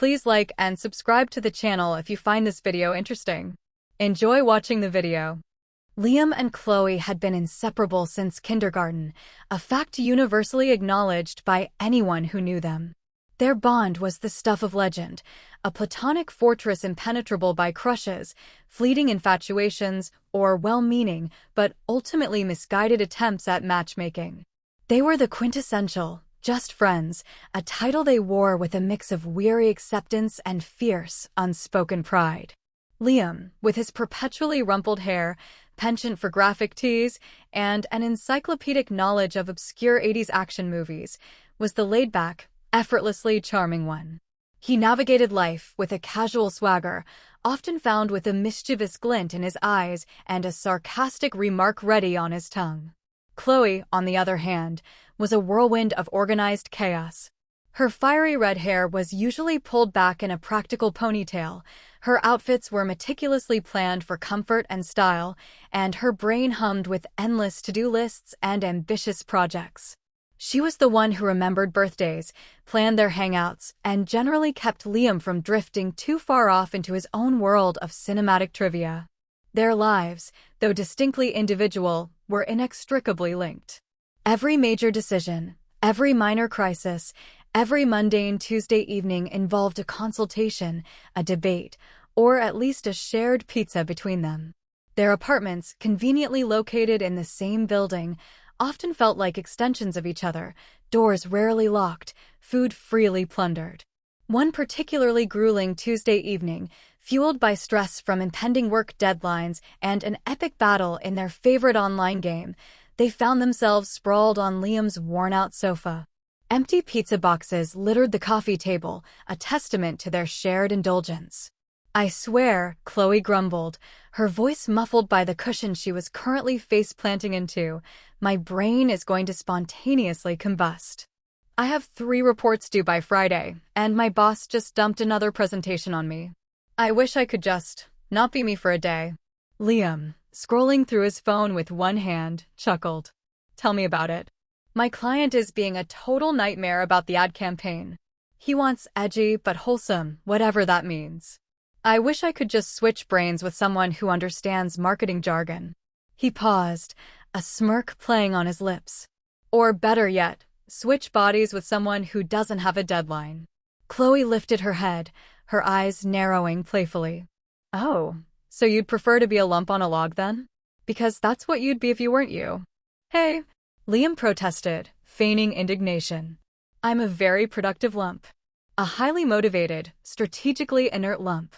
Please like and subscribe to the channel if you find this video interesting. Enjoy watching the video. Liam and Chloe had been inseparable since kindergarten, a fact universally acknowledged by anyone who knew them. Their bond was the stuff of legend, a platonic fortress impenetrable by crushes, fleeting infatuations, or well-meaning but ultimately misguided attempts at matchmaking. They were the quintessential, just friends, a title they wore with a mix of weary acceptance and fierce, unspoken pride. Liam, with his perpetually rumpled hair, penchant for graphic tees, and an encyclopedic knowledge of obscure 80s action movies, was the laid-back, effortlessly charming one. He navigated life with a casual swagger, often found with a mischievous glint in his eyes and a sarcastic remark ready on his tongue. Chloe, on the other hand, was a whirlwind of organized chaos. Her fiery red hair was usually pulled back in a practical ponytail, her outfits were meticulously planned for comfort and style, and her brain hummed with endless to-do lists and ambitious projects. She was the one who remembered birthdays, planned their hangouts, and generally kept Liam from drifting too far off into his own world of cinematic trivia. Their lives, though distinctly individual, were inextricably linked. Every major decision, every minor crisis, every mundane Tuesday evening involved a consultation, a debate, or at least a shared pizza between them. Their apartments, conveniently located in the same building, often felt like extensions of each other, doors rarely locked, food freely plundered. One particularly grueling Tuesday evening, fueled by stress from impending work deadlines and an epic battle in their favorite online game, they found themselves sprawled on Liam's worn-out sofa. Empty pizza boxes littered the coffee table, a testament to their shared indulgence. "I swear," Chloe grumbled, her voice muffled by the cushion she was currently face-planting into, "my brain is going to spontaneously combust. I have 3 reports due by Friday, and my boss just dumped another presentation on me. I wish I could just not be me for a day." Liam, scrolling through his phone with one hand, chuckled. "Tell me about it. My client is being a total nightmare about the ad campaign. He wants edgy but wholesome, whatever that means. I wish I could just switch brains with someone who understands marketing jargon." He paused, a smirk playing on his lips. "Or better yet, switch bodies with someone who doesn't have a deadline." Chloe lifted her head, her eyes narrowing playfully. "Oh, so you'd prefer to be a lump on a log then? Because that's what you'd be if you weren't you." "Hey," Liam protested, feigning indignation. "I'm a very productive lump. A highly motivated, strategically inert lump."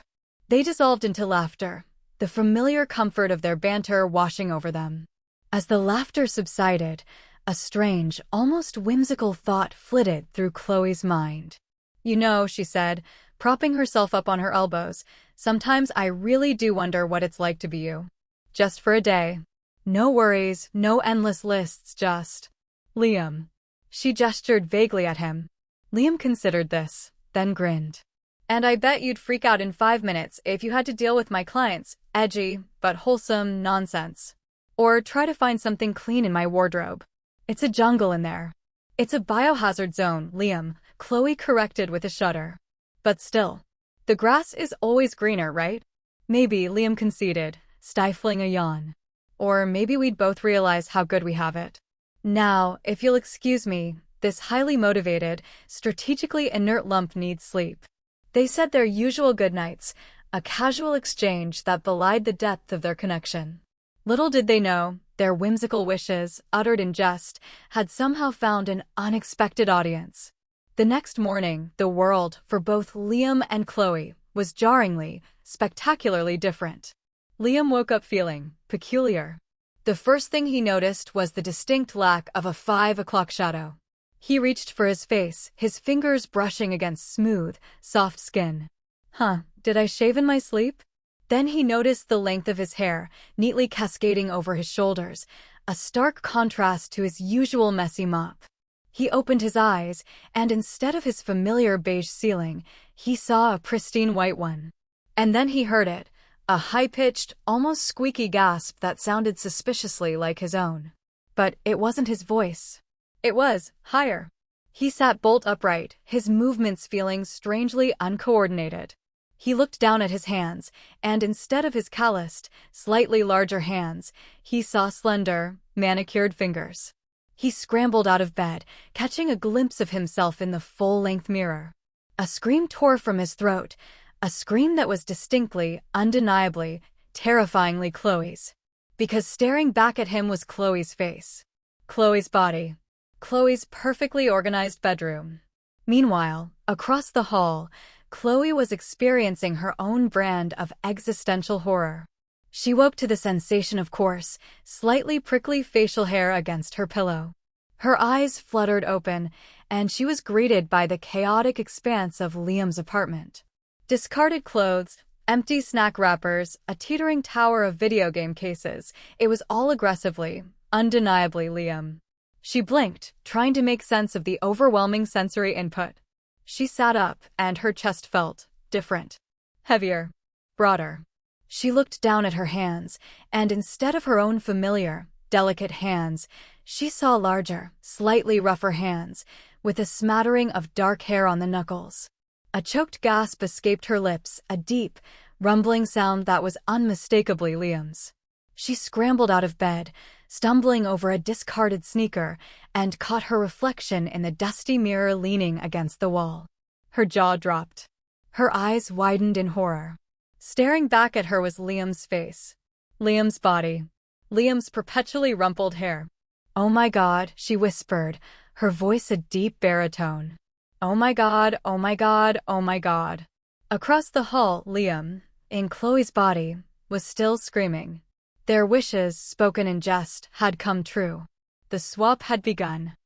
They dissolved into laughter, the familiar comfort of their banter washing over them. As the laughter subsided, a strange, almost whimsical thought flitted through Chloe's mind. "You know," she said, propping herself up on her elbows, "sometimes I really do wonder what it's like to be you. Just for a day. No worries, no endless lists, just Liam." She gestured vaguely at him. Liam considered this, then grinned. "And I bet you'd freak out in 5 minutes if you had to deal with my clients' edgy but wholesome nonsense. Or try to find something clean in my wardrobe. It's a jungle in there." "It's a biohazard zone, Liam," Chloe corrected with a shudder. "But still, the grass is always greener, right?" "Maybe," Liam conceded, stifling a yawn. "Or maybe we'd both realize how good we have it. Now, if you'll excuse me, this highly motivated, strategically inert lump needs sleep." They said their usual goodnights, a casual exchange that belied the depth of their connection. Little did they know, their whimsical wishes, uttered in jest, had somehow found an unexpected audience. The next morning, the world, for both Liam and Chloe, was jarringly, spectacularly different. Liam woke up feeling peculiar. The first thing he noticed was the distinct lack of a 5 o'clock shadow. He reached for his face, his fingers brushing against smooth, soft skin. Did I shave in my sleep?" Then he noticed the length of his hair, neatly cascading over his shoulders, a stark contrast to his usual messy mop. He opened his eyes, and instead of his familiar beige ceiling, he saw a pristine white one. And then he heard it, a high-pitched, almost squeaky gasp that sounded suspiciously like his own. But it wasn't his voice. It was higher. He sat bolt upright, his movements feeling strangely uncoordinated. He looked down at his hands, and instead of his calloused, slightly larger hands, he saw slender, manicured fingers. He scrambled out of bed, catching a glimpse of himself in the full-length mirror. A scream tore from his throat, a scream that was distinctly, undeniably, terrifyingly Chloe's. Because staring back at him was Chloe's face. Chloe's body. Chloe's perfectly organized bedroom. Meanwhile, across the hall, Chloe was experiencing her own brand of existential horror. She woke to the sensation of coarse, slightly prickly facial hair against her pillow. Her eyes fluttered open, and she was greeted by the chaotic expanse of Liam's apartment. Discarded clothes, empty snack wrappers, a teetering tower of video game cases. It was all aggressively, undeniably Liam. She blinked, trying to make sense of the overwhelming sensory input. She sat up, and her chest felt different. Heavier. Broader. She looked down at her hands, and instead of her own familiar, delicate hands, she saw larger, slightly rougher hands, with a smattering of dark hair on the knuckles. A choked gasp escaped her lips, a deep, rumbling sound that was unmistakably Liam's. She scrambled out of bed, stumbling over a discarded sneaker, and caught her reflection in the dusty mirror leaning against the wall. Her jaw dropped. Her eyes widened in horror. Staring back at her was Liam's face. Liam's body. Liam's perpetually rumpled hair. "Oh my God," she whispered, her voice a deep baritone. "Oh my God, oh my God, oh my God." Across the hall, Liam, in Chloe's body, was still screaming. Their wishes, spoken in jest, had come true. The swap had begun.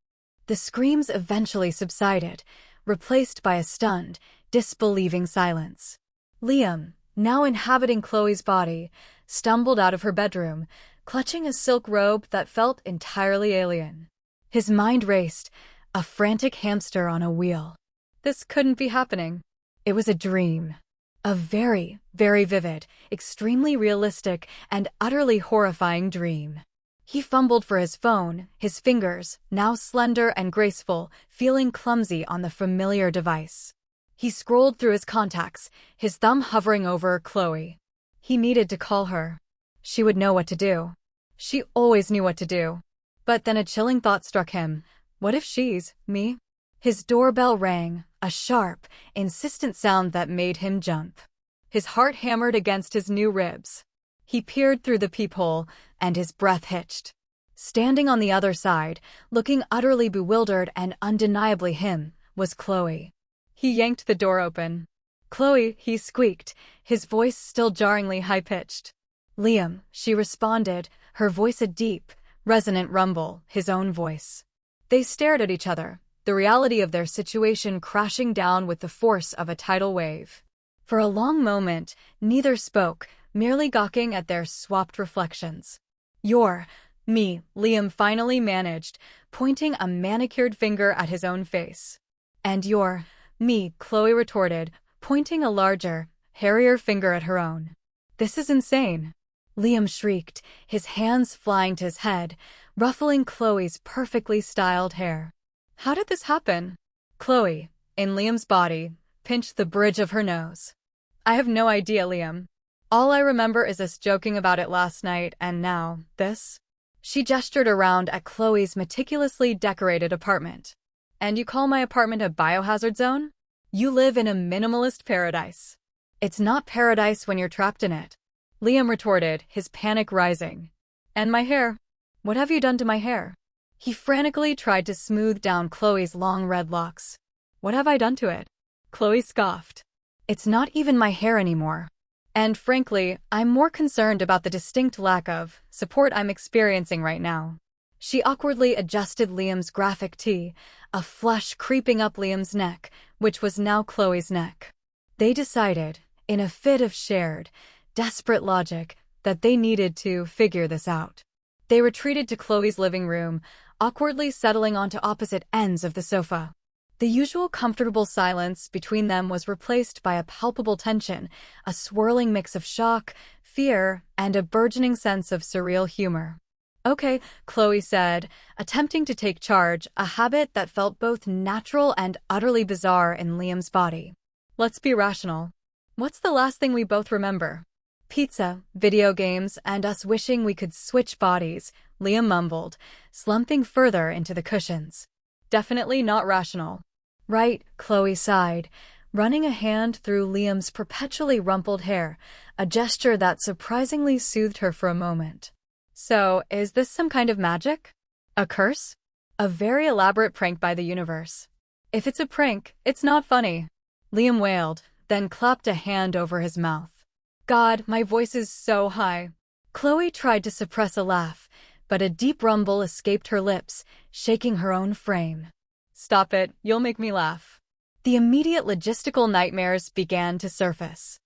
The screams eventually subsided, replaced by a stunned, disbelieving silence. Liam, now inhabiting Chloe's body, stumbled out of her bedroom, clutching a silk robe that felt entirely alien. His mind raced, a frantic hamster on a wheel. This couldn't be happening. It was a dream. A very, very vivid, extremely realistic, and utterly horrifying dream. He fumbled for his phone, his fingers, now slender and graceful, feeling clumsy on the familiar device. He scrolled through his contacts, his thumb hovering over Chloe. He needed to call her. She would know what to do. She always knew what to do. But then a chilling thought struck him. What if she's me? His doorbell rang, a sharp, insistent sound that made him jump. His heart hammered against his new ribs. He peered through the peephole, and his breath hitched. Standing on the other side, looking utterly bewildered and undeniably him, was Chloe. He yanked the door open. "Chloe," he squeaked, his voice still jarringly high-pitched. "Liam," she responded, her voice a deep, resonant rumble, his own voice. They stared at each other, the reality of their situation crashing down with the force of a tidal wave. For a long moment, neither spoke, merely gawking at their swapped reflections. "You're me," Liam finally managed, pointing a manicured finger at his own face. "And you're me," Chloe retorted, pointing a larger, hairier finger at her own. "This is insane." Liam shrieked, his hands flying to his head, ruffling Chloe's perfectly styled hair. "How did this happen?" Chloe, in Liam's body, pinched the bridge of her nose. "I have no idea, Liam. All I remember is us joking about it last night, and now, this?" She gestured around at Chloe's meticulously decorated apartment. "And you call my apartment a biohazard zone? You live in a minimalist paradise." "It's not paradise when you're trapped in it," Liam retorted, his panic rising. "And my hair? What have you done to my hair?" He frantically tried to smooth down Chloe's long red locks. "What have I done to it?" Chloe scoffed. "It's not even my hair anymore. And frankly, I'm more concerned about the distinct lack of support I'm experiencing right now." She awkwardly adjusted Liam's graphic tee, a flush creeping up Liam's neck, which was now Chloe's neck. They decided, in a fit of shared, desperate logic, that they needed to figure this out. They retreated to Chloe's living room, awkwardly settling onto opposite ends of the sofa. The usual comfortable silence between them was replaced by a palpable tension, a swirling mix of shock, fear, and a burgeoning sense of surreal humor. Okay, Chloe said, attempting to take charge, a habit that felt both natural and utterly bizarre in Liam's body. Let's be rational. What's the last thing we both remember? Pizza, video games, and us wishing we could switch bodies, Liam mumbled, slumping further into the cushions. Definitely not rational. Right, Chloe sighed, running a hand through Liam's perpetually rumpled hair, a gesture that surprisingly soothed her for a moment. So, is this some kind of magic? A curse? A very elaborate prank by the universe. If it's a prank, it's not funny. Liam wailed, then clapped a hand over his mouth. God, my voice is so high. Chloe tried to suppress a laugh, but a deep rumble escaped her lips, shaking her own frame. Stop it, you'll make me laugh. The immediate logistical nightmares began to surface.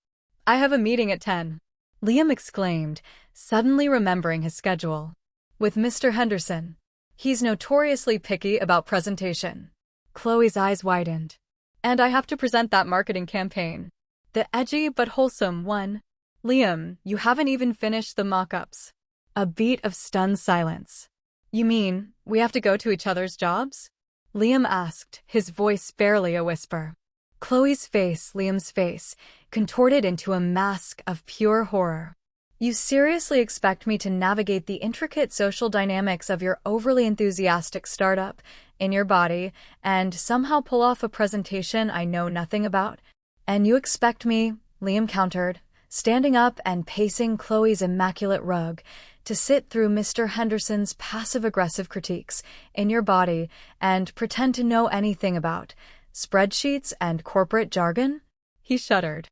I have a meeting at 10. Liam exclaimed, suddenly remembering his schedule. With Mr. Henderson. He's notoriously picky about presentation. Chloe's eyes widened. And I have to present that marketing campaign. The edgy but wholesome one. Liam, you haven't even finished the mock-ups. A beat of stunned silence. You mean, we have to go to each other's jobs? Liam asked, his voice barely a whisper. Chloe's face, Liam's face, contorted into a mask of pure horror. You seriously expect me to navigate the intricate social dynamics of your overly enthusiastic startup in your body and somehow pull off a presentation I know nothing about? And you expect me, Liam countered, standing up and pacing Chloe's immaculate rug, to sit through Mr. Henderson's passive-aggressive critiques in your body and pretend to know anything about spreadsheets and corporate jargon? He shuddered.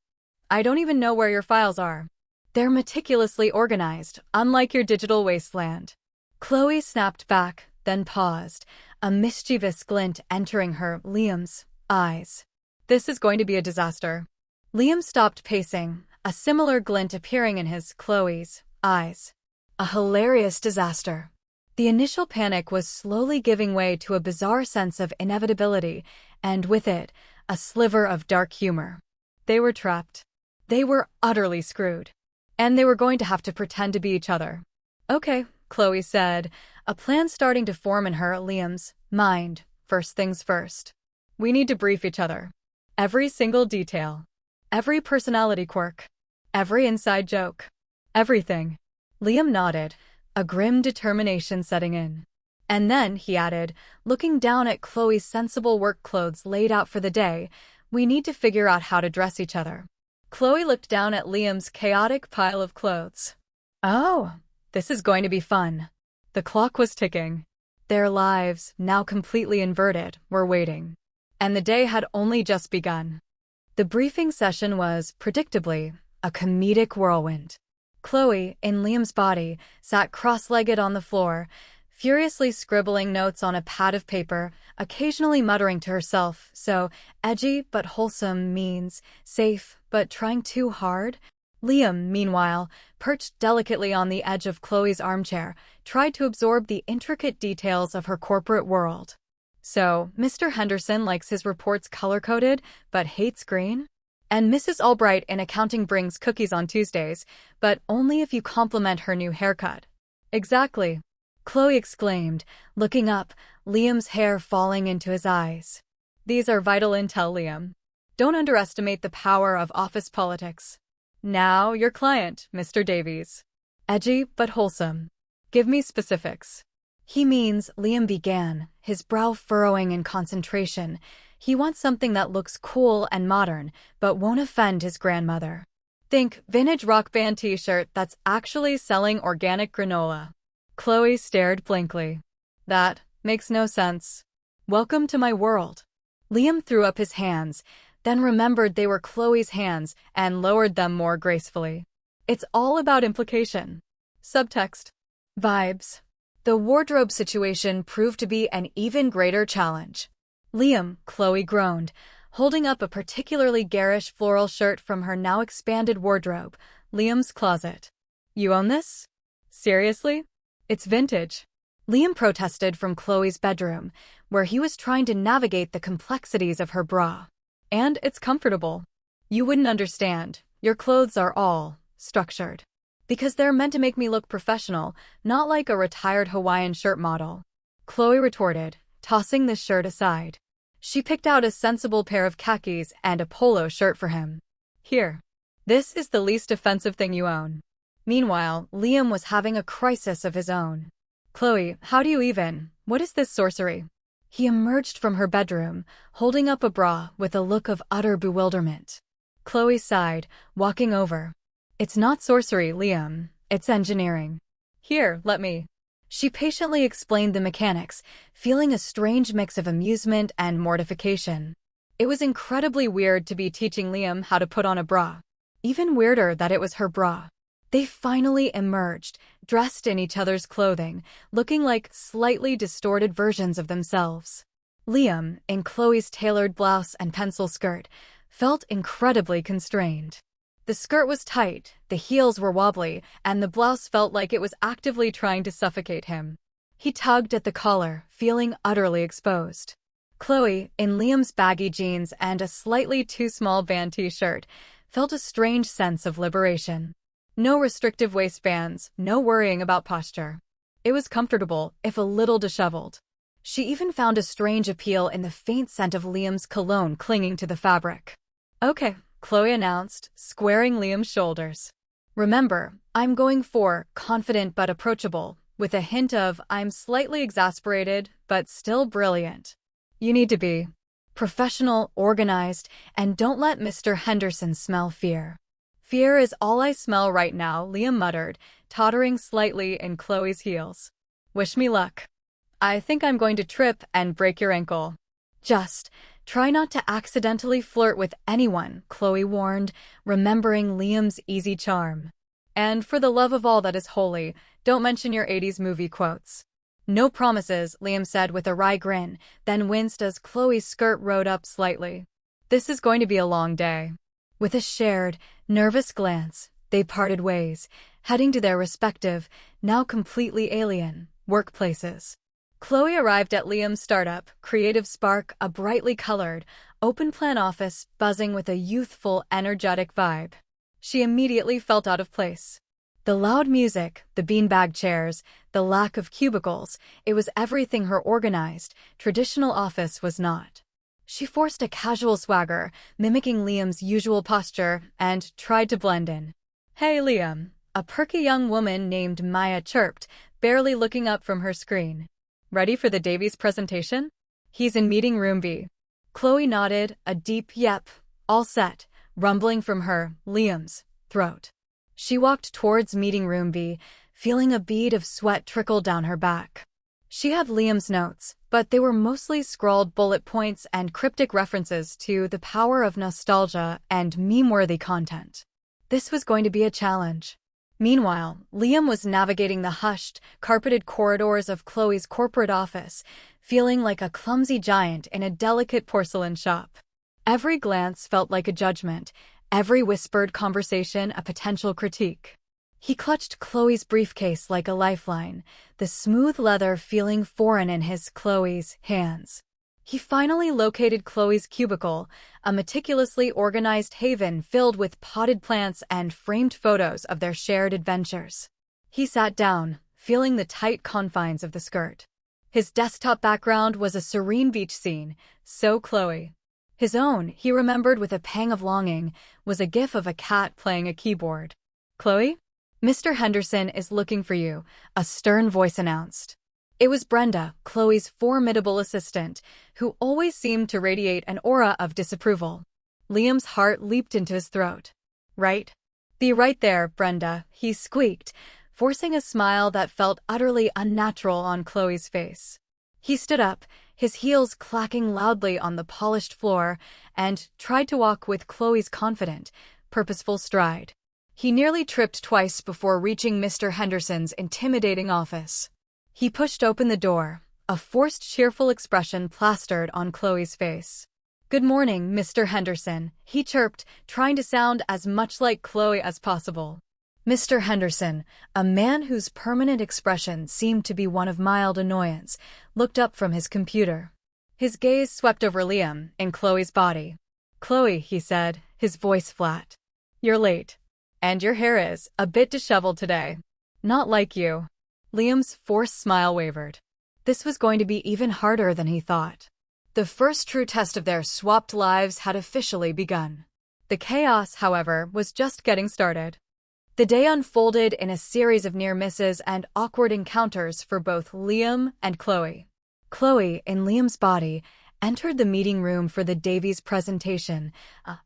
I don't even know where your files are. They're meticulously organized, unlike your digital wasteland. Chloe snapped back, then paused, a mischievous glint entering Liam's eyes. This is going to be a disaster. Liam stopped pacing, a similar glint appearing in Chloe's eyes. A hilarious disaster. The initial panic was slowly giving way to a bizarre sense of inevitability, and with it, a sliver of dark humor. They were trapped. They were utterly screwed. And they were going to have to pretend to be each other. Okay, Chloe said, a plan starting to form in Liam's mind. First things first. We need to brief each other. Every single detail. Every personality quirk. Every inside joke. Everything. Liam nodded, a grim determination setting in. And then, he added, looking down at Chloe's sensible work clothes laid out for the day, we need to figure out how to dress each other. Chloe looked down at Liam's chaotic pile of clothes. Oh, this is going to be fun. The clock was ticking. Their lives, now completely inverted, were waiting. And the day had only just begun. The briefing session was, predictably, a comedic whirlwind. Chloe, in Liam's body, sat cross-legged on the floor, furiously scribbling notes on a pad of paper, occasionally muttering to herself, so edgy but wholesome means safe but trying too hard. Liam, meanwhile, perched delicately on the edge of Chloe's armchair, tried to absorb the intricate details of her corporate world. So, Mr. Henderson likes his reports color-coded, but hates green? And Mrs. Albright in accounting brings cookies on Tuesdays, but only if you compliment her new haircut. Exactly. Chloe exclaimed, looking up, Liam's hair falling into his eyes. These are vital intel, Liam. Don't underestimate the power of office politics. Now, your client, Mr. Davies. Edgy but wholesome. Give me specifics. He means, Liam began, his brow furrowing in concentration. He wants something that looks cool and modern, but won't offend his grandmother. Think vintage rock band t-shirt that's actually selling organic granola. Chloe stared blankly. That makes no sense. Welcome to my world. Liam threw up his hands, then remembered they were Chloe's hands and lowered them more gracefully. It's all about implication. Subtext. Vibes. The wardrobe situation proved to be an even greater challenge. Liam, Chloe groaned, holding up a particularly garish floral shirt from her now expanded wardrobe, Liam's closet. You own this? Seriously? It's vintage. Liam protested from Chloe's bedroom, where he was trying to navigate the complexities of her bra. And it's comfortable. You wouldn't understand. Your clothes are all structured. Because they're meant to make me look professional, not like a retired Hawaiian shirt model. Chloe retorted, tossing the shirt aside. She picked out a sensible pair of khakis and a polo shirt for him. Here. This is the least offensive thing you own. Meanwhile, Liam was having a crisis of his own. Chloe, how do you even? What is this sorcery? He emerged from her bedroom, holding up a bra with a look of utter bewilderment. Chloe sighed, walking over. It's not sorcery, Liam. It's engineering. Here, let me. She patiently explained the mechanics, feeling a strange mix of amusement and mortification. It was incredibly weird to be teaching Liam how to put on a bra. Even weirder that it was her bra. They finally emerged, dressed in each other's clothing, looking like slightly distorted versions of themselves. Liam, in Chloe's tailored blouse and pencil skirt, felt incredibly constrained. The skirt was tight, the heels were wobbly, and the blouse felt like it was actively trying to suffocate him. He tugged at the collar, feeling utterly exposed. Chloe, in Liam's baggy jeans and a slightly too small band t-shirt, felt a strange sense of liberation. No restrictive waistbands, no worrying about posture. It was comfortable, if a little disheveled. She even found a strange appeal in the faint scent of Liam's cologne clinging to the fabric. Okay, Chloe announced, squaring Liam's shoulders. Remember, I'm going for confident but approachable, with a hint of I'm slightly exasperated, but still brilliant. You need to be professional, organized, and don't let Mr. Henderson smell fear. Fear is all I smell right now, Liam muttered, tottering slightly in Chloe's heels. Wish me luck. I think I'm going to trip and break your ankle. Just try not to accidentally flirt with anyone, Chloe warned, remembering Liam's easy charm. And for the love of all that is holy, don't mention your 80s movie quotes. No promises, Liam said with a wry grin, then winced as Chloe's skirt rode up slightly. This is going to be a long day. With a shared, nervous glance, they parted ways, heading to their respective, now completely alien, workplaces. Chloe arrived at Liam's startup, Creative Spark, a brightly colored, open-plan office buzzing with a youthful, energetic vibe. She immediately felt out of place. The loud music, the beanbag chairs, the lack of cubicles, it was everything her organized, traditional office was not. She forced a casual swagger, mimicking Liam's usual posture, and tried to blend in. Hey, Liam, a perky young woman named Maya chirped, barely looking up from her screen. Ready for the Davies presentation? He's in meeting room B. Chloe nodded, a deep yep, all set, rumbling from her, Liam's, throat. She walked towards meeting room B, feeling a bead of sweat trickle down her back. She had Liam's notes, but they were mostly scrawled bullet points and cryptic references to the power of nostalgia and meme-worthy content. This was going to be a challenge. Meanwhile, Liam was navigating the hushed, carpeted corridors of Chloe's corporate office, feeling like a clumsy giant in a delicate porcelain shop. Every glance felt like a judgment, every whispered conversation a potential critique. He clutched Chloe's briefcase like a lifeline, the smooth leather feeling foreign in Chloe's hands. He finally located Chloe's cubicle, a meticulously organized haven filled with potted plants and framed photos of their shared adventures. He sat down, feeling the tight confines of the skirt. His desktop background was a serene beach scene, so Chloe. His own, he remembered with a pang of longing, was a gif of a cat playing a keyboard. Chloe? Mr. Henderson is looking for you, a stern voice announced. It was Brenda, Chloe's formidable assistant, who always seemed to radiate an aura of disapproval. Liam's heart leaped into his throat. Right? Be right there, Brenda, he squeaked, forcing a smile that felt utterly unnatural on Chloe's face. He stood up, his heels clacking loudly on the polished floor, and tried to walk with Chloe's confident, purposeful stride. He nearly tripped twice before reaching Mr. Henderson's intimidating office. He pushed open the door, a forced cheerful expression plastered on Chloe's face. Good morning, Mr. Henderson, he chirped, trying to sound as much like Chloe as possible. Mr. Henderson, a man whose permanent expression seemed to be one of mild annoyance, looked up from his computer. His gaze swept over Liam and Chloe's body. Chloe, he said, his voice flat. You're late. And your hair is a bit disheveled today. Not like you. Liam's forced smile wavered. This was going to be even harder than he thought. The first true test of their swapped lives had officially begun. The chaos, however, was just getting started. The day unfolded in a series of near misses and awkward encounters for both Liam and Chloe. Chloe, in Liam's body, entered the meeting room for the Davies presentation,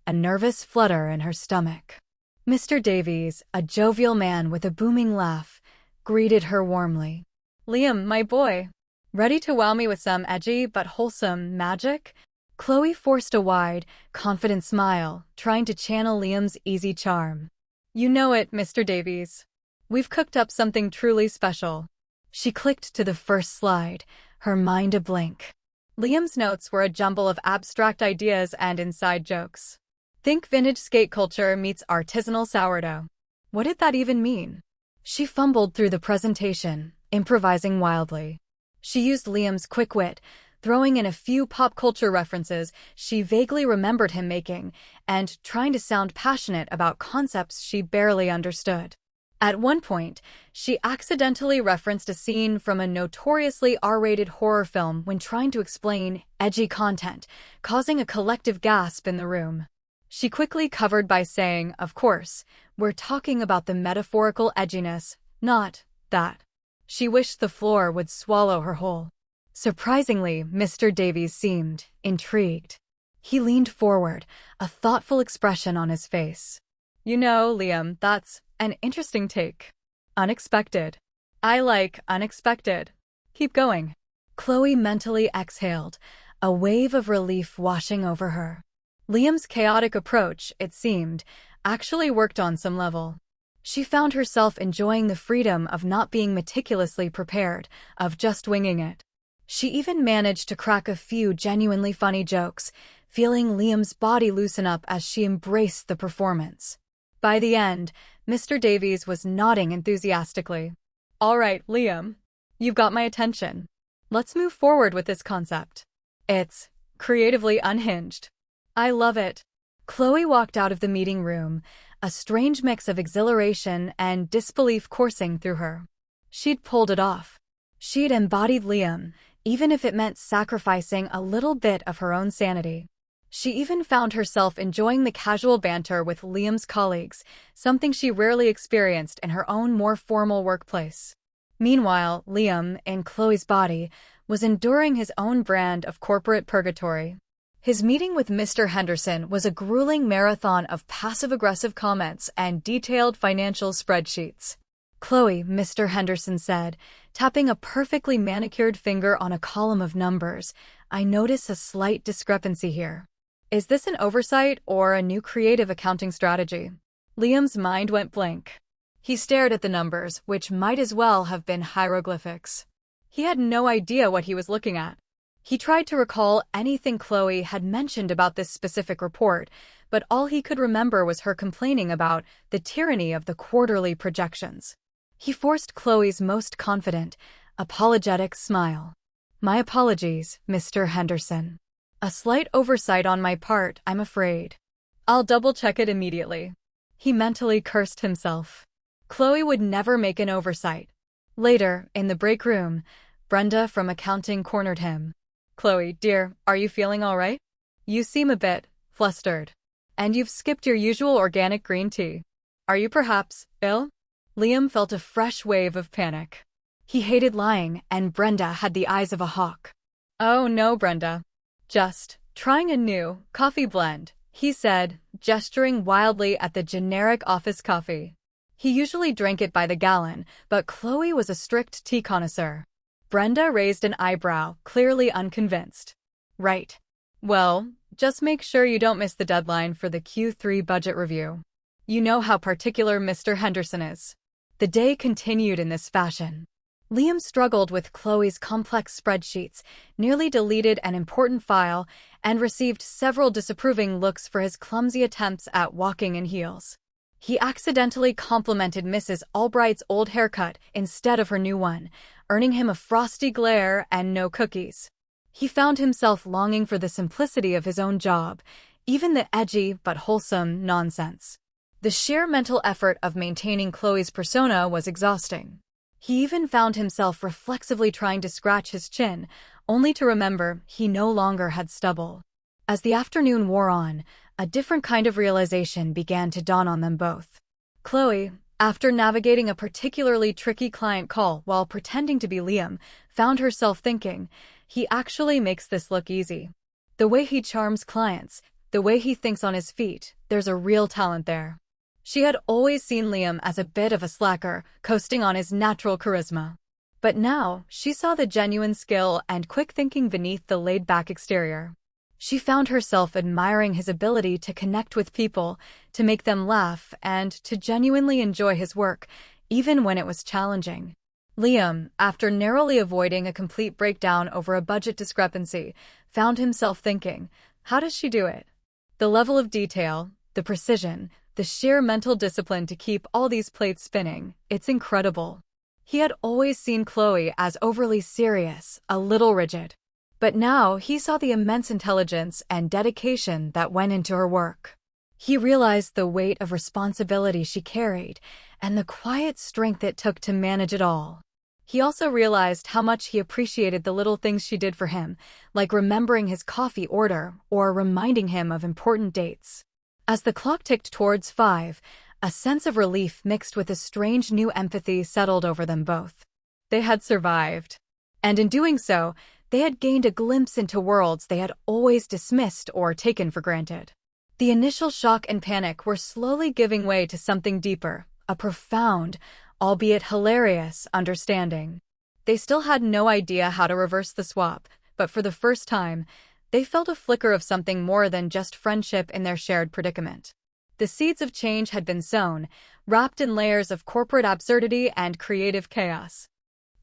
a nervous flutter in her stomach. Mr. Davies, a jovial man with a booming laugh, greeted her warmly. "Liam, my boy. Ready to wow me with some edgy but wholesome magic?" Chloe forced a wide, confident smile, trying to channel Liam's easy charm. "You know it, Mr. Davies. We've cooked up something truly special." She clicked to the first slide, her mind ablank. Liam's notes were a jumble of abstract ideas and inside jokes. Think vintage skate culture meets artisanal sourdough. What did that even mean? She fumbled through the presentation, improvising wildly. She used Liam's quick wit, throwing in a few pop culture references she vaguely remembered him making, and trying to sound passionate about concepts she barely understood. At one point, she accidentally referenced a scene from a notoriously R-rated horror film when trying to explain edgy content, causing a collective gasp in the room. She quickly covered by saying, "Of course, we're talking about the metaphorical edginess, not that." She wished the floor would swallow her whole. Surprisingly, Mr. Davies seemed intrigued. He leaned forward, a thoughtful expression on his face. "You know, Liam, that's an interesting take. Unexpected. I like unexpected. Keep going." Chloe mentally exhaled, a wave of relief washing over her. Liam's chaotic approach, it seemed, actually worked on some level. She found herself enjoying the freedom of not being meticulously prepared, of just winging it. She even managed to crack a few genuinely funny jokes, feeling Liam's body loosen up as she embraced the performance. By the end, Mr. Davies was nodding enthusiastically. "All right, Liam. You've got my attention. Let's move forward with this concept. It's creatively unhinged. I love it." Chloe walked out of the meeting room, a strange mix of exhilaration and disbelief coursing through her. She'd pulled it off. She'd embodied Liam, even if it meant sacrificing a little bit of her own sanity. She even found herself enjoying the casual banter with Liam's colleagues, something she rarely experienced in her own more formal workplace. Meanwhile, Liam, in Chloe's body, was enduring his own brand of corporate purgatory. His meeting with Mr. Henderson was a grueling marathon of passive-aggressive comments and detailed financial spreadsheets. "Chloe," Mr. Henderson said, tapping a perfectly manicured finger on a column of numbers, "I notice a slight discrepancy here. Is this an oversight or a new creative accounting strategy?" Liam's mind went blank. He stared at the numbers, which might as well have been hieroglyphics. He had no idea what he was looking at. He tried to recall anything Chloe had mentioned about this specific report, but all he could remember was her complaining about the tyranny of the quarterly projections. He forced Chloe's most confident, apologetic smile. "My apologies, Mr. Henderson. A slight oversight on my part, I'm afraid. I'll double-check it immediately." He mentally cursed himself. Chloe would never make an oversight. Later, in the break room, Brenda from accounting cornered him. "Chloe, dear, are you feeling all right? You seem a bit flustered. And you've skipped your usual organic green tea. Are you perhaps ill?" Liam felt a fresh wave of panic. He hated lying, and Brenda had the eyes of a hawk. "Oh no, Brenda. Just trying a new coffee blend," he said, gesturing wildly at the generic office coffee. He usually drank it by the gallon, but Chloe was a strict tea connoisseur. Brenda raised an eyebrow, clearly unconvinced. "Right. Well, just make sure you don't miss the deadline for the Q3 budget review. You know how particular Mr. Henderson is." The day continued in this fashion. Liam struggled with Chloe's complex spreadsheets, nearly deleted an important file, and received several disapproving looks for his clumsy attempts at walking in heels. He accidentally complimented Mrs. Albright's old haircut instead of her new one, earning him a frosty glare and no cookies. He found himself longing for the simplicity of his own job, even the edgy but wholesome nonsense. The sheer mental effort of maintaining Chloe's persona was exhausting. He even found himself reflexively trying to scratch his chin, only to remember he no longer had stubble. As the afternoon wore on, a different kind of realization began to dawn on them both. Chloe, after navigating a particularly tricky client call while pretending to be Liam, found herself thinking, he actually makes this look easy. The way he charms clients, the way he thinks on his feet, there's a real talent there. She had always seen Liam as a bit of a slacker, coasting on his natural charisma. But now, she saw the genuine skill and quick thinking beneath the laid-back exterior. She found herself admiring his ability to connect with people, to make them laugh, and to genuinely enjoy his work, even when it was challenging. Liam, after narrowly avoiding a complete breakdown over a budget discrepancy, found himself thinking, how does she do it? The level of detail, the precision, the sheer mental discipline to keep all these plates spinning, it's incredible. He had always seen Chloe as overly serious, a little rigid. But now he saw the immense intelligence and dedication that went into her work. He realized the weight of responsibility she carried and the quiet strength it took to manage it all. He also realized how much he appreciated the little things she did for him, like remembering his coffee order or reminding him of important dates. As the clock ticked towards 5, a sense of relief mixed with a strange new empathy settled over them both. They had survived. And in doing so, they had gained a glimpse into worlds they had always dismissed or taken for granted. The initial shock and panic were slowly giving way to something deeper, a profound, albeit hilarious, understanding. They still had no idea how to reverse the swap, but for the first time, they felt a flicker of something more than just friendship in their shared predicament. The seeds of change had been sown, wrapped in layers of corporate absurdity and creative chaos.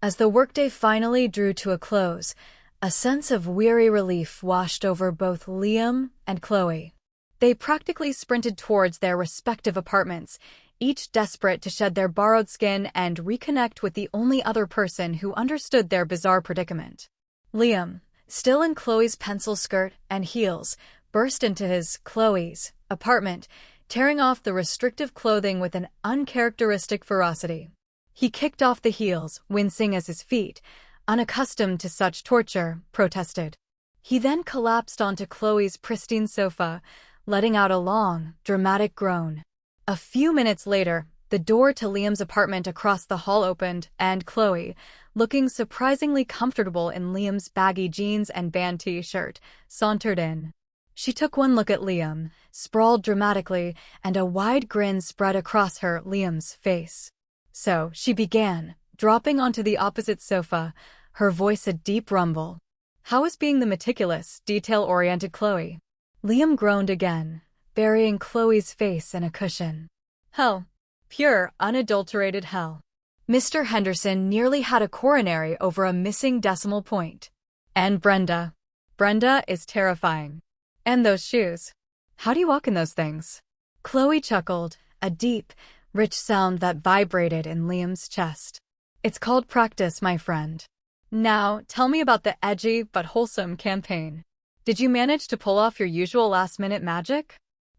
As the workday finally drew to a close, a sense of weary relief washed over both Liam and Chloe. They practically sprinted towards their respective apartments, each desperate to shed their borrowed skin and reconnect with the only other person who understood their bizarre predicament. Liam, still in Chloe's pencil skirt and heels, burst into Chloe's apartment, tearing off the restrictive clothing with an uncharacteristic ferocity. He kicked off the heels, wincing as his feet, unaccustomed to such torture, protested. He then collapsed onto Chloe's pristine sofa, letting out a long, dramatic groan. A few minutes later, the door to Liam's apartment across the hall opened, and Chloe, looking surprisingly comfortable in Liam's baggy jeans and band t-shirt, sauntered in. She took one look at Liam, sprawled dramatically, and a wide grin spread across Liam's face. So, she began, dropping onto the opposite sofa, her voice a deep rumble. How was being the meticulous, detail-oriented Chloe? Liam groaned again, burying Chloe's face in a cushion. Hell. Pure, unadulterated hell. Mr. Henderson nearly had a coronary over a missing decimal point. And Brenda. Brenda is terrifying. And those shoes. How do you walk in those things? Chloe chuckled, a deep, rich sound that vibrated in Liam's chest. It's called practice, my friend. Now, tell me about the edgy but wholesome campaign. Did you manage to pull off your usual last-minute magic?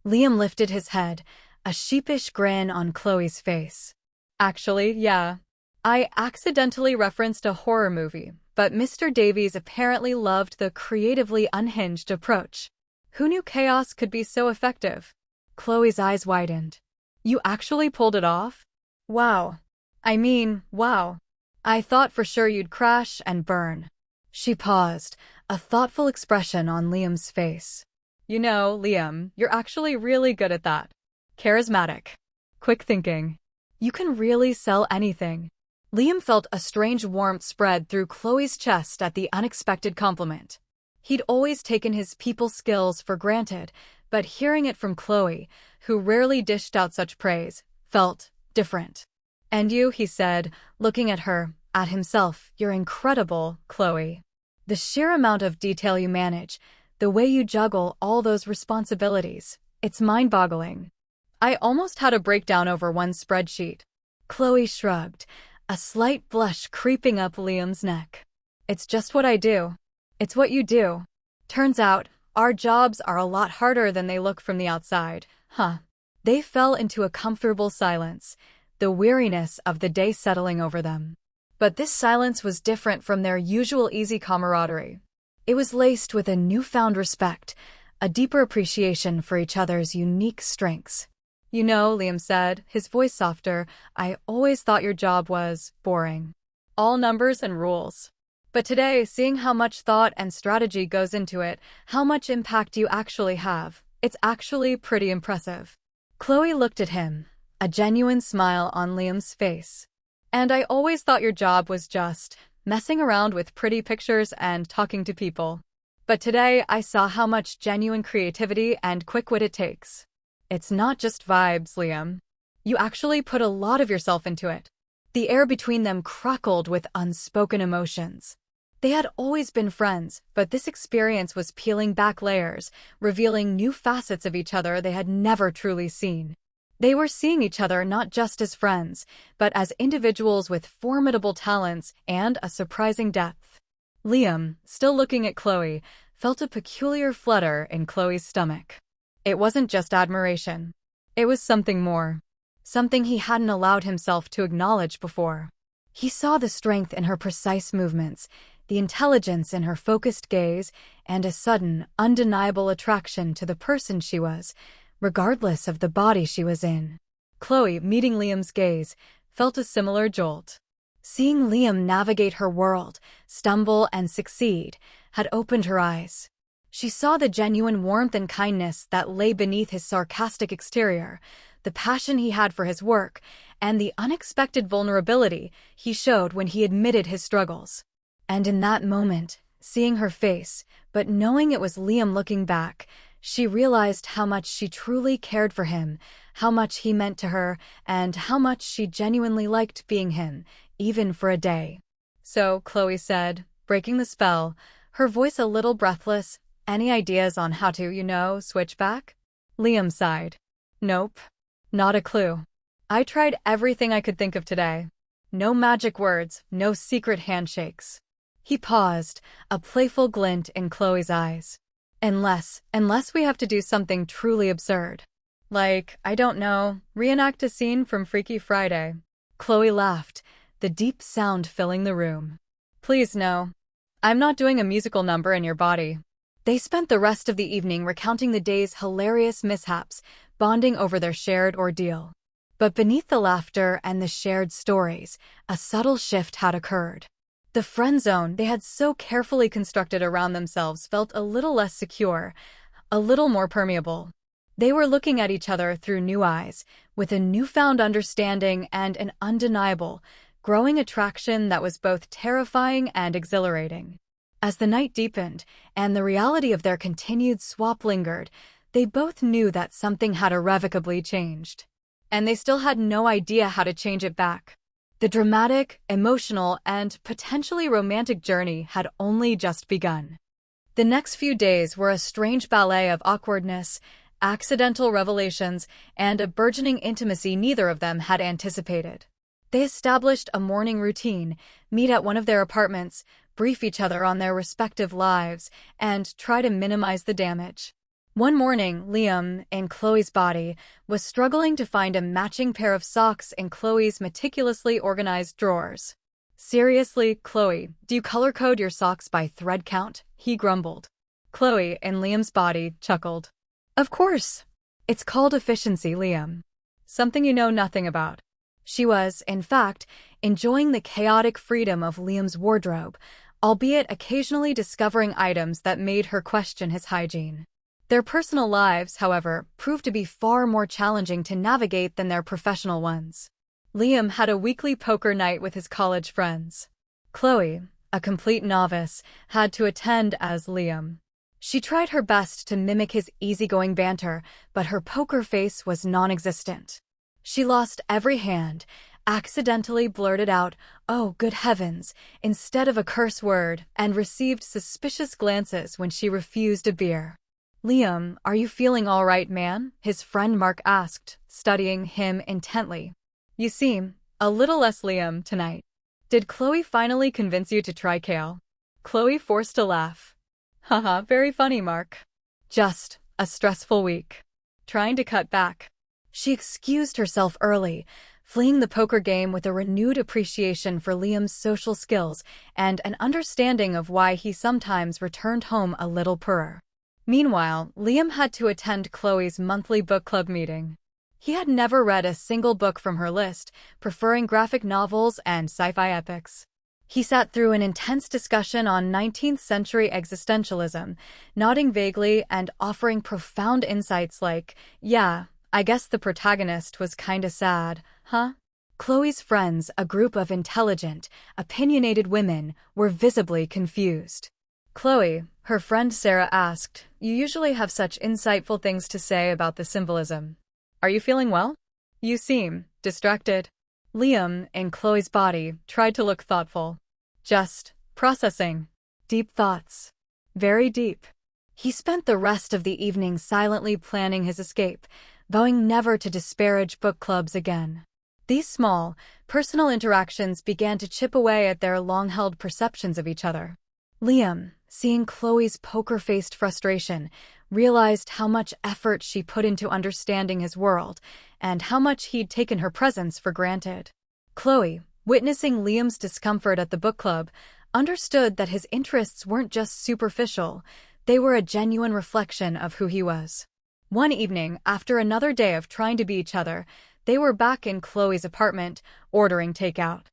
Liam lifted his head, a sheepish grin on Chloe's face. Actually, yeah. I accidentally referenced a horror movie, but Mr. Davies apparently loved the creatively unhinged approach. Who knew chaos could be so effective? Chloe's eyes widened. You actually pulled it off? Wow. Wow. I thought for sure you'd crash and burn. She paused, a thoughtful expression on Liam's face. You know, Liam, you're actually really good at that. Charismatic. Quick thinking. You can really sell anything. Liam felt a strange warmth spread through Chloe's chest at the unexpected compliment. He'd always taken his people skills for granted, but hearing it from Chloe, who rarely dished out such praise, felt different. And you, he said, looking at her, at himself, you're incredible, Chloe. The sheer amount of detail you manage, the way you juggle all those responsibilities, it's mind-boggling. I almost had a breakdown over one spreadsheet. Chloe shrugged, a slight blush creeping up Liam's neck. It's just what I do. It's what you do. Turns out, our jobs are a lot harder than they look from the outside, huh? They fell into a comfortable silence, the weariness of the day settling over them. But this silence was different from their usual easy camaraderie. It was laced with a newfound respect, a deeper appreciation for each other's unique strengths. "You know," Liam said, his voice softer, "I always thought your job was boring. All numbers and rules. But today, seeing how much thought and strategy goes into it, how much impact you actually have, it's actually pretty impressive." Chloe looked at him, a genuine smile on Liam's face. "And I always thought your job was just messing around with pretty pictures and talking to people. But today, I saw how much genuine creativity and quick wit it takes. It's not just vibes, Liam. You actually put a lot of yourself into it." The air between them crackled with unspoken emotions. They had always been friends, but this experience was peeling back layers, revealing new facets of each other they had never truly seen. They were seeing each other not just as friends, but as individuals with formidable talents and a surprising depth. Liam, still looking at Chloe, felt a peculiar flutter in Chloe's stomach. It wasn't just admiration. It was something more. Something he hadn't allowed himself to acknowledge before. He saw the strength in her precise movements, the intelligence in her focused gaze, and a sudden, undeniable attraction to the person she was, regardless of the body she was in. Chloe, meeting Liam's gaze, felt a similar jolt. Seeing Liam navigate her world, stumble and succeed, had opened her eyes. She saw the genuine warmth and kindness that lay beneath his sarcastic exterior, the passion he had for his work, and the unexpected vulnerability he showed when he admitted his struggles. And in that moment, seeing her face, but knowing it was Liam looking back, she realized how much she truly cared for him, how much he meant to her, and how much she genuinely liked being him, even for a day. "So," Chloe said, breaking the spell, her voice a little breathless, "any ideas on how to, switch back?" Liam sighed. "Nope. Not a clue. I tried everything I could think of today. No magic words, no secret handshakes." He paused, a playful glint in Chloe's eyes. Unless we have to do something truly absurd. Like, I don't know, reenact a scene from Freaky Friday." Chloe laughed, the deep sound filling the room. "Please no. I'm not doing a musical number in your body." They spent the rest of the evening recounting the day's hilarious mishaps, bonding over their shared ordeal. But beneath the laughter and the shared stories, a subtle shift had occurred. The friend zone they had so carefully constructed around themselves felt a little less secure, a little more permeable. They were looking at each other through new eyes, with a newfound understanding and an undeniable, growing attraction that was both terrifying and exhilarating. As the night deepened, and the reality of their continued swap lingered, they both knew that something had irrevocably changed. And they still had no idea how to change it back. The dramatic, emotional, and potentially romantic journey had only just begun. The next few days were a strange ballet of awkwardness, accidental revelations, and a burgeoning intimacy neither of them had anticipated. They established a morning routine, meet at one of their apartments, brief each other on their respective lives, and try to minimize the damage. One morning, Liam, in Chloe's body, was struggling to find a matching pair of socks in Chloe's meticulously organized drawers. "Seriously, Chloe, do you color-code your socks by thread count?" he grumbled. Chloe, in Liam's body, chuckled. "Of course. It's called efficiency, Liam. Something you know nothing about." She was, in fact, enjoying the chaotic freedom of Liam's wardrobe, albeit occasionally discovering items that made her question his hygiene. Their personal lives, however, proved to be far more challenging to navigate than their professional ones. Liam had a weekly poker night with his college friends. Chloe, a complete novice, had to attend as Liam. She tried her best to mimic his easygoing banter, but her poker face was non-existent. She lost every hand, accidentally blurted out, "Oh, good heavens," instead of a curse word, and received suspicious glances when she refused a beer. "Liam, are you feeling all right, man?" his friend Mark asked, studying him intently. "You seem a little less Liam tonight. Did Chloe finally convince you to try kale?" Chloe forced a laugh. "Haha, very funny, Mark. Just a stressful week. Trying to cut back." She excused herself early, fleeing the poker game with a renewed appreciation for Liam's social skills and an understanding of why he sometimes returned home a little poorer. Meanwhile, Liam had to attend Chloe's monthly book club meeting. He had never read a single book from her list, preferring graphic novels and sci-fi epics. He sat through an intense discussion on 19th-century existentialism, nodding vaguely and offering profound insights like, "Yeah, I guess the protagonist was kinda sad, huh?" Chloe's friends, a group of intelligent, opinionated women, were visibly confused. "Chloe," her friend Sarah asked, "you usually have such insightful things to say about the symbolism. Are you feeling well? You seem distracted." Liam, in Chloe's body, tried to look thoughtful. "Just processing. Deep thoughts. Very deep." He spent the rest of the evening silently planning his escape, vowing never to disparage book clubs again. These small, personal interactions began to chip away at their long-held perceptions of each other. Liam, seeing Chloe's poker-faced frustration, realized how much effort she put into understanding his world and how much he'd taken her presence for granted. Chloe, witnessing Liam's discomfort at the book club, understood that his interests weren't just superficial, they were a genuine reflection of who he was. One evening, after another day of trying to be each other, they were back in Chloe's apartment, ordering takeout.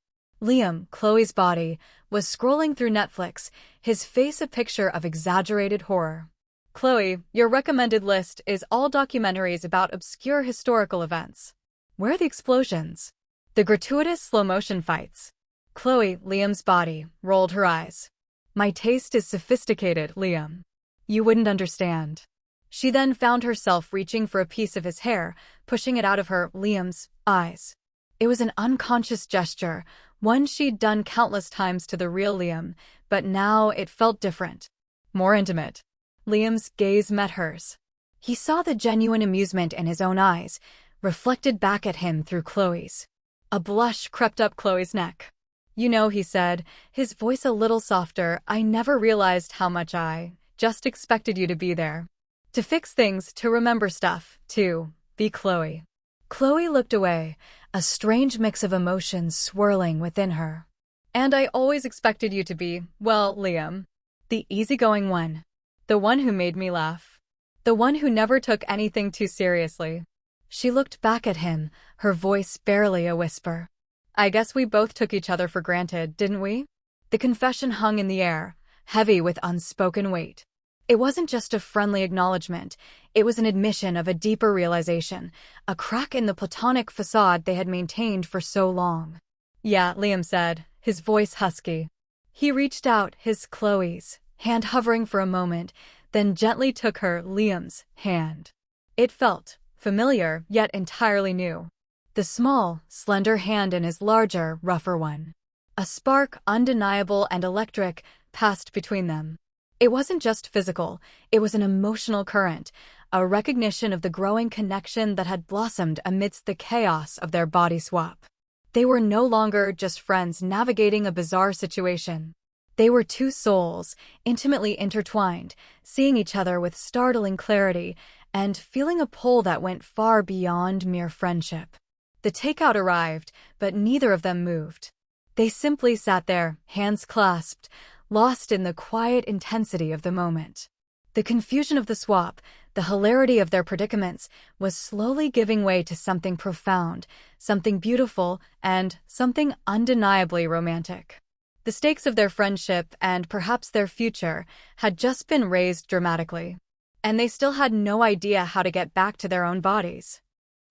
Liam, Chloe's body, was scrolling through Netflix, his face a picture of exaggerated horror. "Chloe, your recommended list is all documentaries about obscure historical events. Where are the explosions? The gratuitous slow-motion fights?" Chloe, Liam's body, rolled her eyes. "My taste is sophisticated, Liam. You wouldn't understand." She then found herself reaching for a piece of his hair, pushing it out of her, Liam's, eyes. It was an unconscious gesture, one she'd done countless times to the real Liam, but now it felt different. More intimate. Liam's gaze met hers. He saw the genuine amusement in his own eyes, reflected back at him through Chloe's. A blush crept up Chloe's neck. "You know," he said, his voice a little softer, "I never realized how much I just expected you to be there. To fix things, to remember stuff, to be Chloe." Chloe looked away, a strange mix of emotions swirling within her. "And I always expected you to be, well, Liam. The easygoing one. The one who made me laugh. The one who never took anything too seriously." She looked back at him, her voice barely a whisper. "I guess we both took each other for granted, didn't we?" The confession hung in the air, heavy with unspoken weight. It wasn't just a friendly acknowledgement, it was an admission of a deeper realization, a crack in the platonic facade they had maintained for so long. "Yeah," Liam said, his voice husky. He reached out, his Chloe's hand hovering for a moment, then gently took her, Liam's, hand. It felt familiar, yet entirely new. The small, slender hand in his larger, rougher one. A spark, undeniable and electric, passed between them. It wasn't just physical, it was an emotional current, a recognition of the growing connection that had blossomed amidst the chaos of their body swap. They were no longer just friends navigating a bizarre situation. They were two souls, intimately intertwined, seeing each other with startling clarity, and feeling a pull that went far beyond mere friendship. The takeout arrived, but neither of them moved. They simply sat there, hands clasped, lost in the quiet intensity of the moment. The confusion of the swap, the hilarity of their predicaments, was slowly giving way to something profound, something beautiful, and something undeniably romantic. The stakes of their friendship, and perhaps their future, had just been raised dramatically. And they still had no idea how to get back to their own bodies.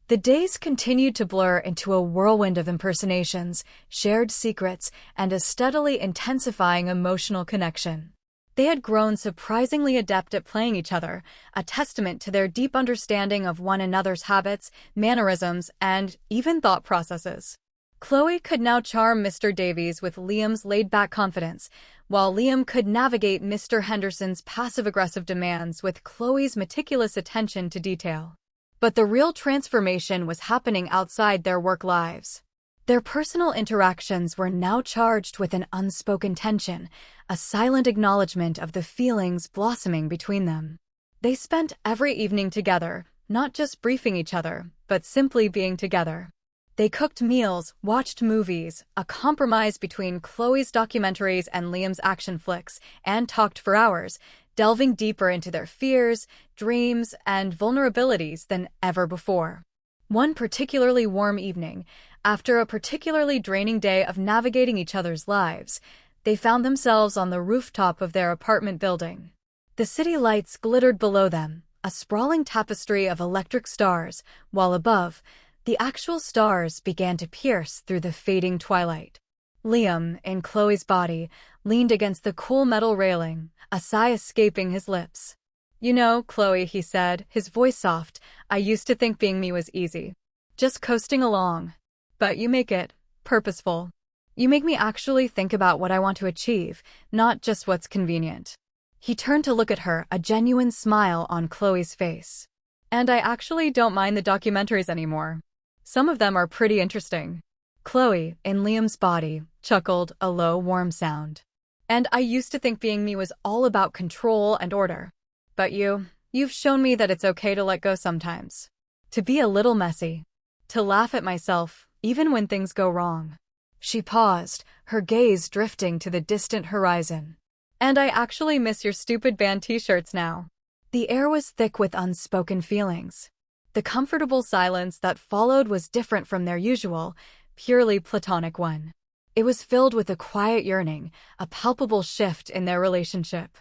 The days continued to blur into a whirlwind of impersonations, shared secrets, and a steadily intensifying emotional connection. They had grown surprisingly adept at playing each other, a testament to their deep understanding of one another's habits, mannerisms, and even thought processes. Chloe could now charm Mr. Davies with Liam's laid-back confidence, while Liam could navigate Mr. Henderson's passive-aggressive demands with Chloe's meticulous attention to detail. But the real transformation was happening outside their work lives. Their personal interactions were now charged with an unspoken tension, a silent acknowledgement of the feelings blossoming between them. They spent every evening together, not just briefing each other, but simply being together. They cooked meals, watched movies, a compromise between Chloe's documentaries and Liam's action flicks, and talked for hours, delving deeper into their fears, dreams, and vulnerabilities than ever before. One particularly warm evening, after a particularly draining day of navigating each other's lives, they found themselves on the rooftop of their apartment building. The city lights glittered below them, a sprawling tapestry of electric stars, while above, the actual stars began to pierce through the fading twilight. Liam, in Chloe's body, leaned against the cool metal railing, a sigh escaping his lips. "You know, Chloe," he said, his voice soft, "I used to think being me was easy. Just coasting along. But you make it purposeful. You make me actually think about what I want to achieve, not just what's convenient." He turned to look at her, a genuine smile on Chloe's face. "And I actually don't mind the documentaries anymore. Some of them are pretty interesting." Chloe, in Liam's body, chuckled, a low, warm sound. "And I used to think being me was all about control and order. But you've shown me that it's okay to let go sometimes. To be a little messy. To laugh at myself, even when things go wrong." She paused, her gaze drifting to the distant horizon. "And I actually miss your stupid band t-shirts now." The air was thick with unspoken feelings. The comfortable silence that followed was different from their usual, purely platonic one. It was filled with a quiet yearning, a palpable shift in their relationship.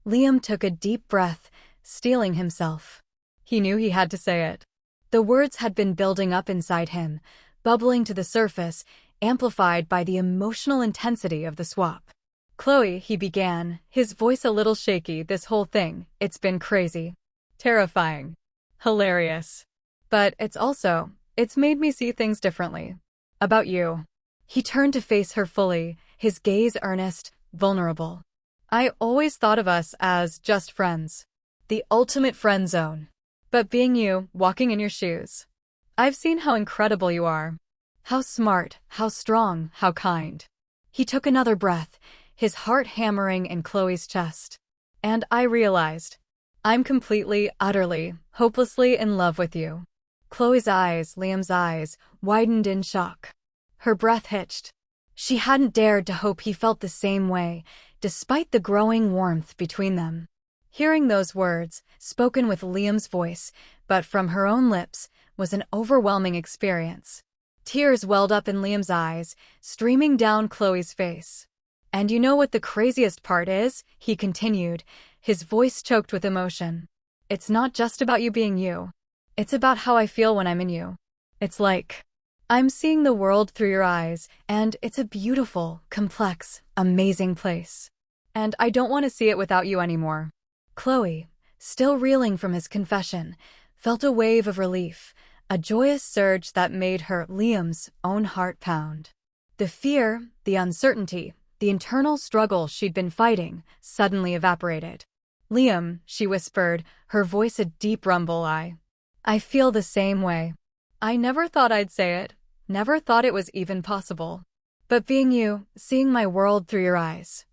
Liam took a deep breath, steeling himself. He knew he had to say it. The words had been building up inside him, bubbling to the surface, amplified by the emotional intensity of the swap. "Chloe," he began, his voice a little shaky, "this whole thing, it's been crazy. Terrifying. Hilarious. But it's made me see things differently. About you." He turned to face her fully, his gaze earnest, vulnerable. "I always thought of us as just friends. The ultimate friend zone. But being you, walking in your shoes, I've seen how incredible you are. How smart, how strong, how kind." He took another breath, his heart hammering in Chloe's chest. "And I realized, I'm completely, utterly, hopelessly in love with you." Chloe's eyes, Liam's eyes, widened in shock. Her breath hitched. She hadn't dared to hope he felt the same way, despite the growing warmth between them. Hearing those words, spoken with Liam's voice, but from her own lips, was an overwhelming experience. Tears welled up in Liam's eyes, streaming down Chloe's face. "And you know what the craziest part is?" he continued, his voice choked with emotion. "It's not just about you being you. It's about how I feel when I'm in you. It's like I'm seeing the world through your eyes, and it's a beautiful, complex, amazing place. And I don't want to see it without you anymore." Chloe, still reeling from his confession, felt a wave of relief, a joyous surge that made her, Liam's, own heart pound. The fear, the uncertainty, the internal struggle she'd been fighting, suddenly evaporated. "Liam," she whispered, her voice a deep rumble, I feel the same way. I never thought I'd say it, never thought it was even possible. But being you, seeing my world through your eyes,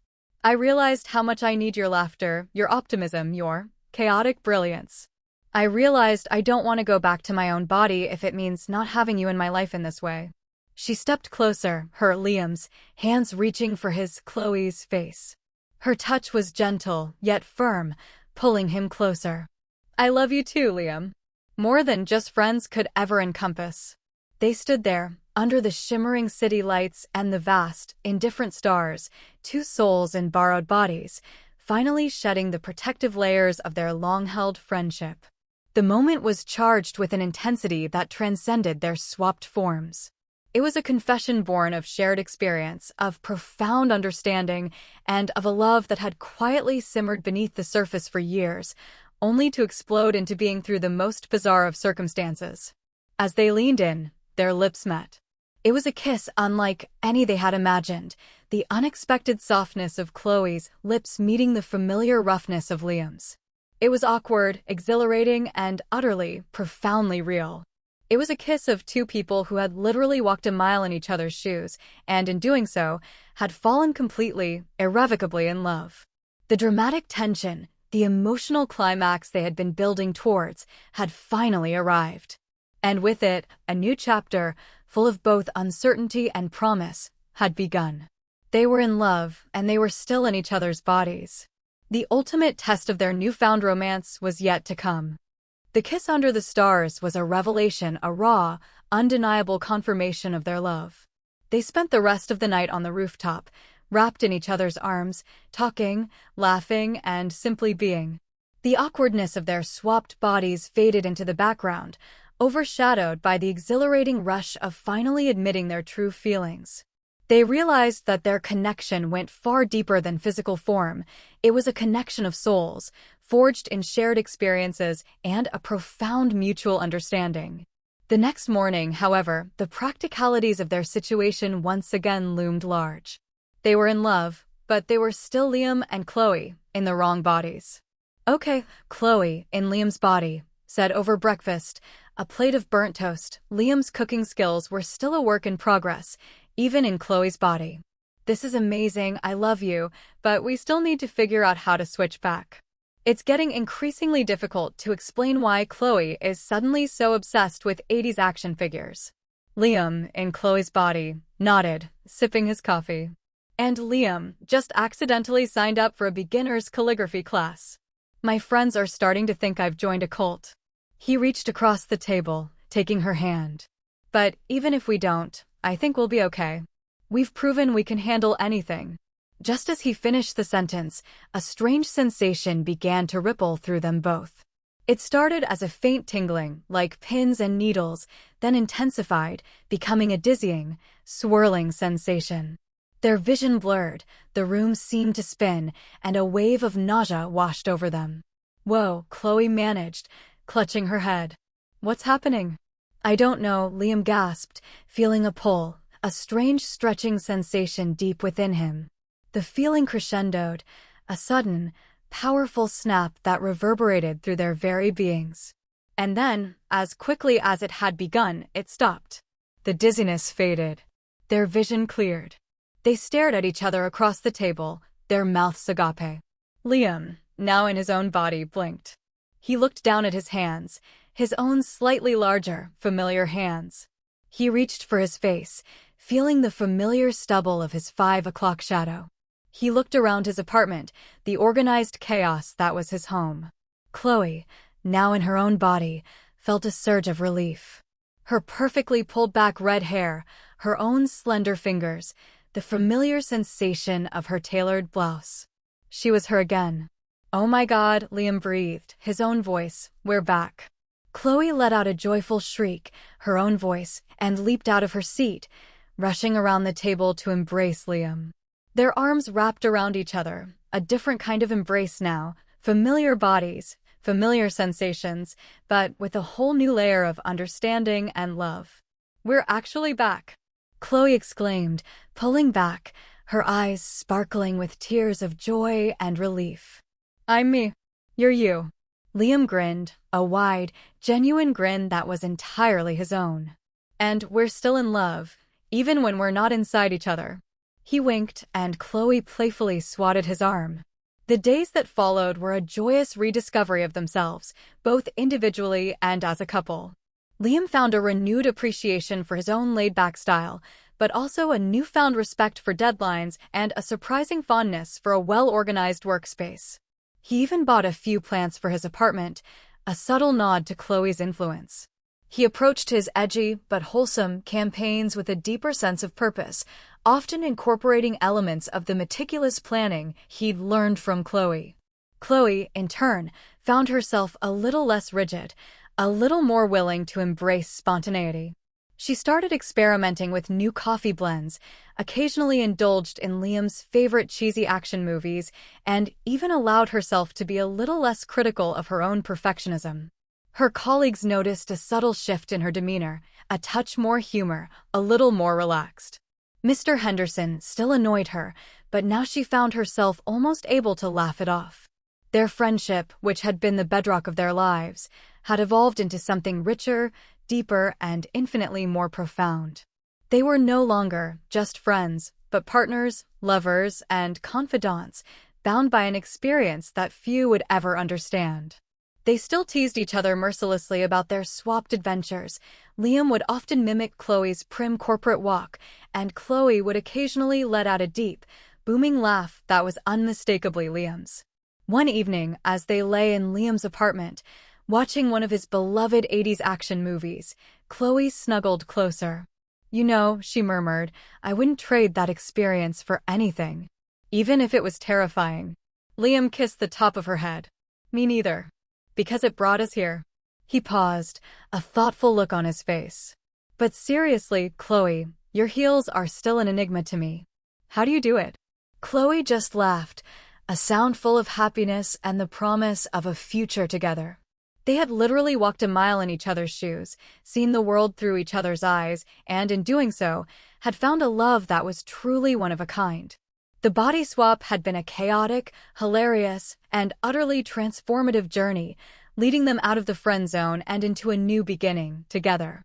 I realized how much I need your laughter, your optimism, your chaotic brilliance. I realized I don't want to go back to my own body if it means not having you in my life in this way." She stepped closer, her, Liam's, hands reaching for his, Chloe's, face. Her touch was gentle, yet firm, pulling him closer. "I love you too, Liam. More than just friends could ever encompass." They stood there, under the shimmering city lights and the vast, indifferent stars, two souls in borrowed bodies, finally shedding the protective layers of their long-held friendship. The moment was charged with an intensity that transcended their swapped forms. It was a confession born of shared experience, of profound understanding, and of a love that had quietly simmered beneath the surface for years, only to explode into being through the most bizarre of circumstances. As they leaned in, their lips met. It was a kiss unlike any they had imagined, the unexpected softness of Chloe's lips meeting the familiar roughness of Liam's. It was awkward, exhilarating, and utterly, profoundly real. It was a kiss of two people who had literally walked a mile in each other's shoes, and in doing so, had fallen completely, irrevocably in love. The dramatic tension, The emotional climax they had been building towards had finally arrived. And with it, a new chapter, full of both uncertainty and promise, had begun. They were in love, and they were still in each other's bodies. The ultimate test of their newfound romance was yet to come. The kiss under the stars was a revelation, a raw, undeniable confirmation of their love. They spent the rest of the night on the rooftop, wrapped in each other's arms, talking, laughing, and simply being. The awkwardness of their swapped bodies faded into the background, overshadowed by the exhilarating rush of finally admitting their true feelings. They realized that their connection went far deeper than physical form. It was a connection of souls, forged in shared experiences and a profound mutual understanding. The next morning, however, the practicalities of their situation once again loomed large. They were in love, but they were still Liam and Chloe, in the wrong bodies. Okay, Chloe, in Liam's body, said over breakfast, a plate of burnt toast. Liam's cooking skills were still a work in progress, even in Chloe's body. This is amazing, I love you, but we still need to figure out how to switch back. It's getting increasingly difficult to explain why Chloe is suddenly so obsessed with 80s action figures. Liam, in Chloe's body, nodded, sipping his coffee. And Liam just accidentally signed up for a beginner's calligraphy class. My friends are starting to think I've joined a cult. He reached across the table, taking her hand. But even if we don't, I think we'll be okay. We've proven we can handle anything. Just as he finished the sentence, a strange sensation began to ripple through them both. It started as a faint tingling, like pins and needles, then intensified, becoming a dizzying, swirling sensation. Their vision blurred, the room seemed to spin, and a wave of nausea washed over them. Whoa, Chloe managed, clutching her head. What's happening? I don't know, Liam gasped, feeling a pull, a strange stretching sensation deep within him. The feeling crescendoed, a sudden, powerful snap that reverberated through their very beings. And then, as quickly as it had begun, it stopped. The dizziness faded. Their vision cleared. They stared at each other across the table, their mouths agape. Liam, now in his own body, blinked. He looked down at his hands, his own slightly larger, familiar hands. He reached for his face, feeling the familiar stubble of his 5 o'clock shadow. He looked around his apartment, the organized chaos that was his home. Chloe, now in her own body, felt a surge of relief. Her perfectly pulled-back red hair, her own slender fingers, the familiar sensation of her tailored blouse. She was her again. Oh my God, Liam breathed, his own voice, we're back. Chloe let out a joyful shriek, her own voice, and leaped out of her seat, rushing around the table to embrace Liam. Their arms wrapped around each other, a different kind of embrace now, familiar bodies, familiar sensations, but with a whole new layer of understanding and love. We're actually back, Chloe exclaimed, pulling back, her eyes sparkling with tears of joy and relief. I'm me. You're you. Liam grinned, a wide, genuine grin that was entirely his own. And we're still in love, even when we're not inside each other. He winked, and Chloe playfully swatted his arm. The days that followed were a joyous rediscovery of themselves, both individually and as a couple. Liam found a renewed appreciation for his own laid-back style, but also a newfound respect for deadlines and a surprising fondness for a well-organized workspace. He even bought a few plants for his apartment, a subtle nod to Chloe's influence. He approached his edgy but wholesome campaigns with a deeper sense of purpose, often incorporating elements of the meticulous planning he'd learned from Chloe. Chloe, in turn, found herself a little less rigid, a little more willing to embrace spontaneity. She started experimenting with new coffee blends, occasionally indulged in Liam's favorite cheesy action movies, and even allowed herself to be a little less critical of her own perfectionism. Her colleagues noticed a subtle shift in her demeanor, a touch more humor, a little more relaxed. Mr. Henderson still annoyed her, but now she found herself almost able to laugh it off. Their friendship, which had been the bedrock of their lives, had evolved into something richer, deeper, and infinitely more profound. They were no longer just friends, but partners, lovers, and confidants, bound by an experience that few would ever understand. They still teased each other mercilessly about their swapped adventures. Liam would often mimic Chloe's prim corporate walk, and Chloe would occasionally let out a deep, booming laugh that was unmistakably Liam's. One evening, as they lay in Liam's apartment, watching one of his beloved 80s action movies, Chloe snuggled closer. "You know," she murmured, "I wouldn't trade that experience for anything, even if it was terrifying." Liam kissed the top of her head. "Me neither. Because it brought us here." He paused, a thoughtful look on his face. "But seriously, Chloe, your heels are still an enigma to me. How do you do it?" Chloe just laughed, a sound full of happiness and the promise of a future together. They had literally walked a mile in each other's shoes, seen the world through each other's eyes, and in doing so, had found a love that was truly one of a kind. The body swap had been a chaotic, hilarious, and utterly transformative journey, leading them out of the friend zone and into a new beginning together.